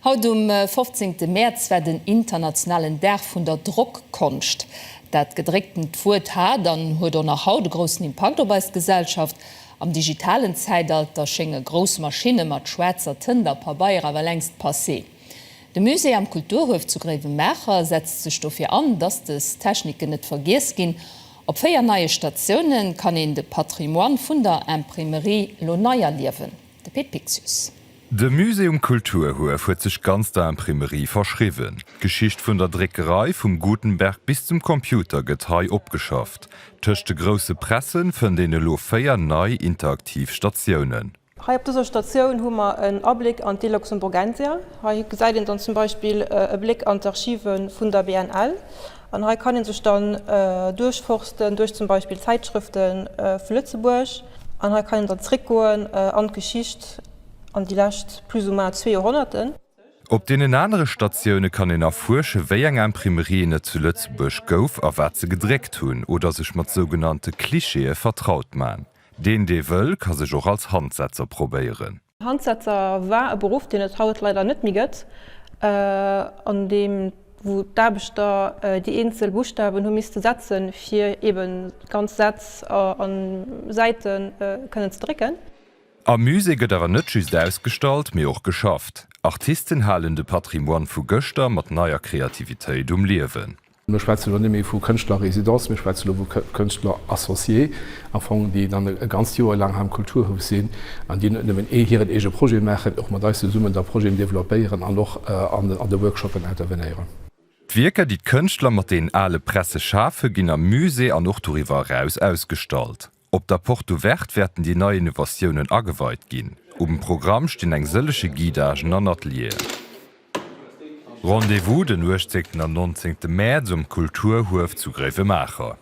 Haut 15. März war den internationalen Dag vun der Druckkonst. Dat gedrégten Fuet ha, dann huet nach haut de großen Impact op als Gesellschaft. Am digitalen Zeitalter schennge Großmaschine mat Schweizer Tinder per Bayier awer längst passé. De Muse am Kulturhof zu Grevenmacher setzt sech dofir an, dass des Techniken net vergiss gin. Op 4 neue Stationen kann en de Patrimoine vun der Imprimerie Lonaier liewen. De Pet Pixius. De Museum Kulturhof huet sich ganz der Imprimerie verschriwen. Geschicht vun der Dreckerei vum Gutenberg bis zum Computer getei opgeschafft. Töchte grosse Pressen vun dee lo 4 nei Interaktivstationen. Auf dieser Station haben wir einen Abblick an die Luxemburgensia. Hier seid dann zum Beispiel einen Blick an die Archiven von der BNL. Und hier kann sich dann durchforsten durch zum Beispiel Zeitschriften von Lützeburg. Und hier kann dann zurückgehen an die Geschichte an die letzten plus ou moins 2 Jahrhunderten. Op denen andere Stationune kann en erfusche wéi eng Imprimerien zu Lützeburg gouf a wat ze gedrégt hunn oder sech mat sogenannte Klischee vertraut man. Den dee wëll kann sech auch als Handsetzer probéieren. Handsetzer war ein Beruf, den es haut leider nicht mehr gibt, an dem wo Darbeter die einzelnen Buchstaben nur müsste setzen, für eben ganz Sätze an Seiten können zu drücken. Am Muse gëtt awer net just ausstalt mé och geschafft. Artisten halen de Patrimoine vu Göchter mat naier Kreativitéit Liewen. Wir sprechen nicht mehr von Künstlerresidenz, wir sprechen von Künstlerassozié, die dann ganz Jahr lang am Kulturhof sind, und die hier ein Projekt machen, auch mit uns zusammen das Projekt developieren und auch an den Workshops intervenieren. Die Werke, die Künstler mit denen alle Presse schaffen, gehen am Musee an noch darüber heraus ausgestellt. Op der Porto Vert werden die neuen Innovationen angeweiht gehen. Dem Programm stehen eng sëllesche Guidagen an Atelier. Rendezvous den 18. und 19. März zum Kulturhof zu Grevenmacher.